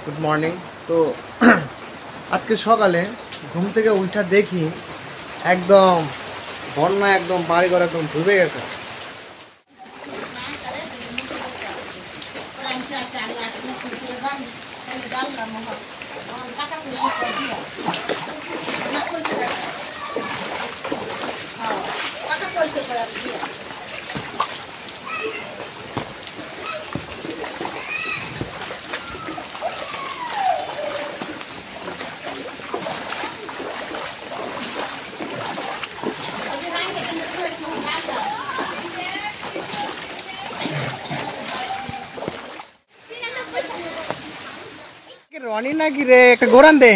Good morning. তো আজকে সকালে ঘুম থেকে উঠা দেখি একদম বন্যা, একদম বাড়িঘর একদম ডুবে গেছে। রনি নাকি রে, একটা গোরান দে।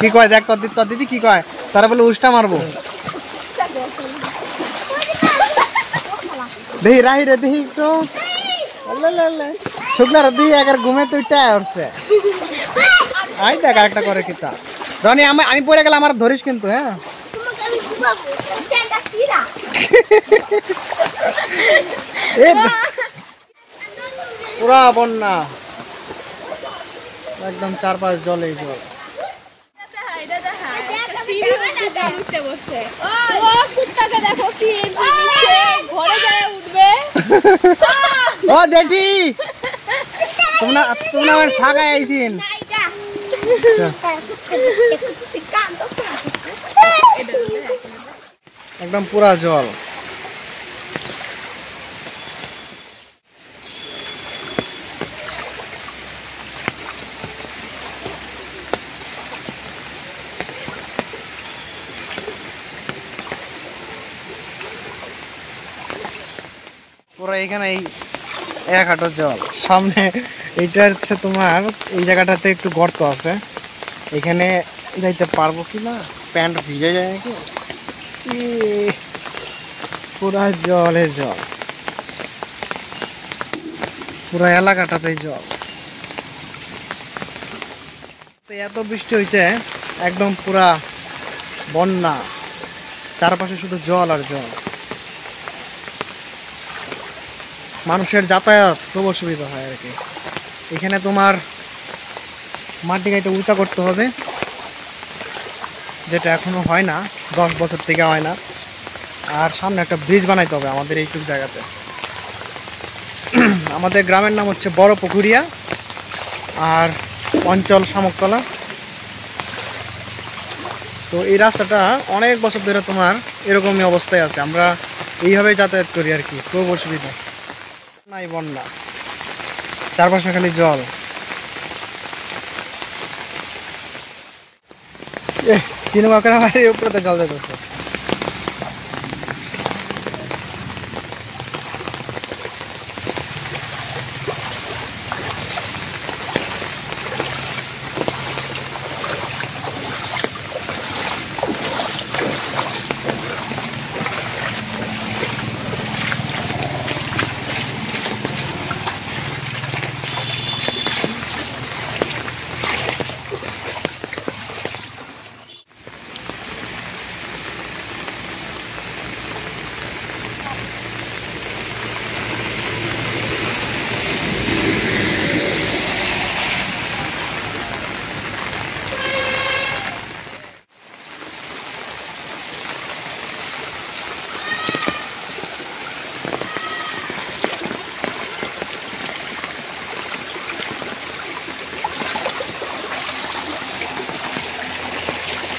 কি কয় দেখ, তোর দিদি কি কয়, তারা বলে উষ্টা মারবো। দেখি রাহি রে, দেখি একটু শুকনার দিই একবার ঘুমে তুই টায় উঠছে। আই দেখ আরেকটা করে কিতা। রনি আমি পড়ে গেলে আমার ধরিস কিন্তু। হ্যাঁ পুরা বন্যা, একদম চারপাশ জলেই জল। ও জেঠি, তোমরা আমার সাগায় আইছিন। একদম পুরা জল। পুরো এখানে এই এক হাঁটু জল। সামনে এইটা হচ্ছে তোমার, এই জায়গাটাতে একটু গর্ত আছে, এখানে যাইতে পারবো কি না, প্যান্ট ভিজে যায় নাকি। পুরা জলে জল, পুরা এলাকাটাতেই জল। তো এত বৃষ্টি হয়েছে, একদম পুরা বন্যা, চারপাশে শুধু জল আর জল। মানুষের যাতায়াত খুব অসুবিধা হয় আর কি। এখানে তোমার মাটি গাইতে উঁচা করতে হবে, যেটা এখনো হয় না, 10 বছর থেকে হয় না। আর সামনে একটা ব্রিজ বানাইতে হবে আমাদের এইটুক জায়গাতে। আমাদের গ্রামের নাম হচ্ছে বড় পুকুরিয়া, আর অঞ্চল শামুকতলা। তো এই রাস্তাটা অনেক বছর ধরে তোমার এরকমই অবস্থায় আছে, আমরা এইভাবেই যাতায়াত করি আর কি, খুব অসুবিধা। নাই বন্যা, চারপাশে খালি জল। চিনু কাকড়া বাড়ির উপরে জল যেতেছে।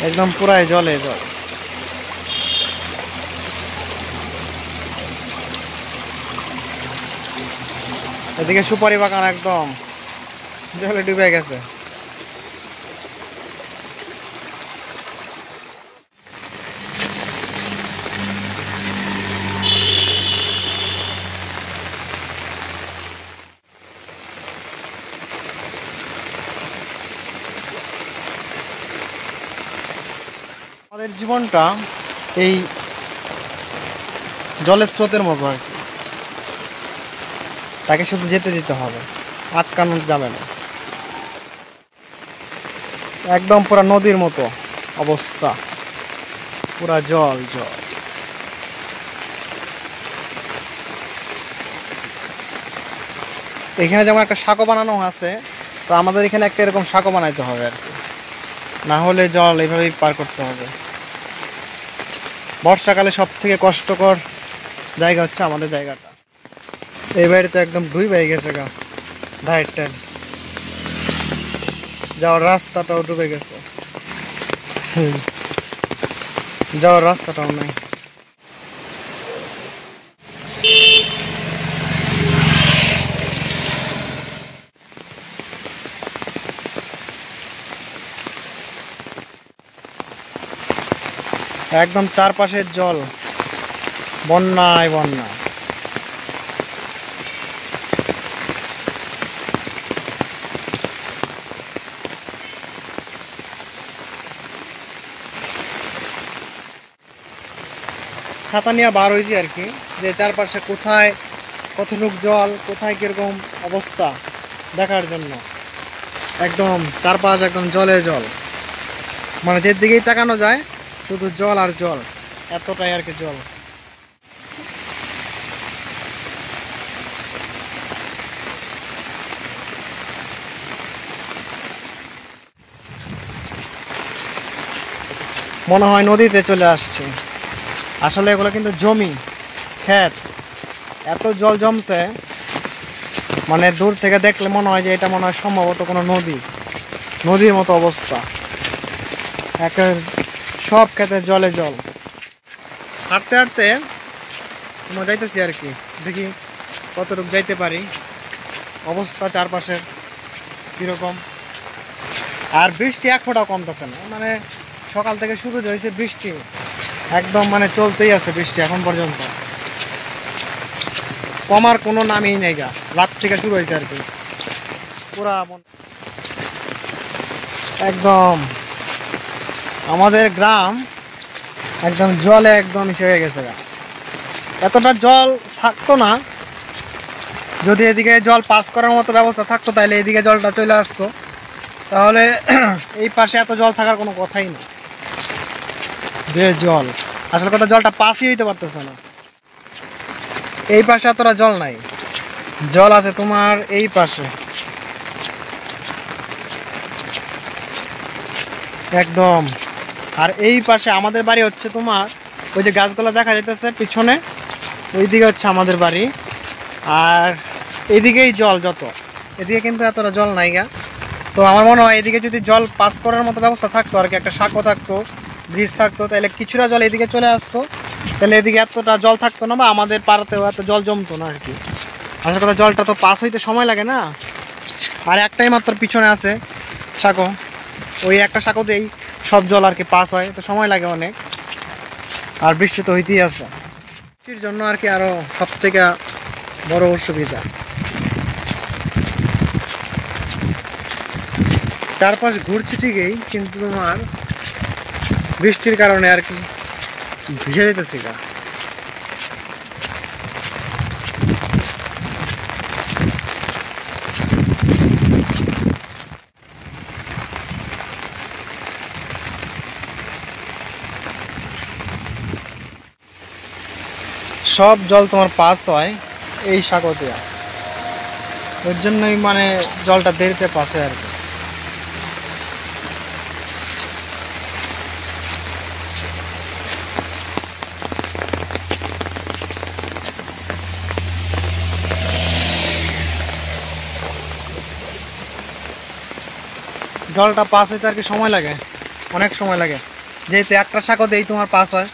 একদম পুরাই জলে জল। এদিকে সুপারি বাগান একদম জলে ডুবে গেছে। আমাদের জীবনটা এই জলের স্রোতের মতো আর কি, তাকে শুধু যেতে দিতে হবে, আটকানো যাবে না। একদম পুরা নদীর মতো অবস্থা, পুরা জল জল। এখানে যেমন একটা সাঁকো বানানো আছে, তো আমাদের এখানে একটা এরকম সাঁকো বানাইতে হবে আর কি, না হলে জল এইভাবেই পার করতে হবে। বর্ষাকালে সব থেকে কষ্টকর জায়গা হচ্ছে আমাদের জায়গাটা। এই বাড়িতে একদম দুই হয়ে গেছে গা, ধারটা যাওয়ার রাস্তাটাও ডুবে গেছে, যাওয়ার রাস্তাটাও নাই। একদম চারপাশের জল, বন্যায় বন্যা। ছাতা নিয়ে বার হয়েছি আর কি, যে চারপাশে কোথায় কতটুক জল, কোথায় কিরকম অবস্থা দেখার জন্য। একদম চারপাশ একদম জলে জল, মানে যে দিকেই তাকানো যায় শুধু জল আর জল, এতটাই আর কি জল। মনে হয় নদীতে চলে আসছে, আসলে এগুলো কিন্তু জমি, ক্ষেত। এত জল জমছে, মানে দূর থেকে দেখলে মনে হয় যে এটা মনে হয় সম্ভবত কোনো নদী, নদীর মতো অবস্থা। সব ক্ষেতে জলে জল। হাঁটতে হাঁটতে আমরা যাইতেছি আর কি, দেখি কতটুকু যাইতে পারি, অবস্থা চারপাশের কীরকম। আর বৃষ্টি এক ফোঁটাও কমতেছে না, মানে সকাল থেকে শুরু হয়েছে বৃষ্টি, একদম মানে চলতেই আছে বৃষ্টি এখন পর্যন্ত, কমার কোনো নামই নেই গা। রাত থেকে শুরু হয়েছে আর কি, পুরা একদম আমাদের গ্রাম একদম জলে একদম মিশে হয়ে গেছে গা। এতটা জল থাকতো না, যদি এদিকে জল পাস করার মতো ব্যবস্থা থাকতো তাহলে এদিকে জলটা চলে আসতো, তাহলে এই পাশে এত জল থাকার কোনো কথাই না। যে জল, আসলে কথা জলটা পাসই হইতে পারতেছে না। এই পাশে এতটা জল নাই, জল আছে তোমার এই পাশে একদম। আর এই পাশে আমাদের বাড়ি হচ্ছে তোমার, ওই যে গাছগুলো দেখা যাইতেছে পিছনে, ওইদিকে হচ্ছে আমাদের বাড়ি। আর এদিকেই জল যত, এদিকে কিন্তু এতটা জল নাই গা। তো আমার মনে হয় এদিকে যদি জল পাস করার মতো ব্যবস্থা থাকতো আর কি, একটা সাঁকো থাকতো, ব্রিজ থাকতো, তাহলে কিছুটা জল এদিকে চলে আসতো, তাহলে এদিকে এতটা জল থাকতো না, বা আমাদের পাড়াতেও এত জল জমতো না আর কি। আসলে কথা জলটা তো পাস হইতে সময় লাগে না, আর একটাই মাত্র পিছনে আছে সাঁকো, ওই একটা সাঁকোতেই সব জল আর কি পাস হয়, তো সময় লাগে অনেক। আর বৃষ্টি তো হইতেই আছে, বৃষ্টির জন্য আর কি আরো সব থেকে বড় অসুবিধা। চারপাশ ঘুরছি ঠিকই, কিন্তু তোমার বৃষ্টির কারণে আর কি ভিজে যেতেছি গা। সব জল তোমার পাস হয় এই সাঁকো দিয়া, ওর জন্যই মানে জলটা দেরিতে পাস হয় আর কি। জলটা পাস হইতে আর কি সময় লাগে, অনেক সময় লাগে, যেহেতু একটা সাঁকোতেই তোমার পাস হয়।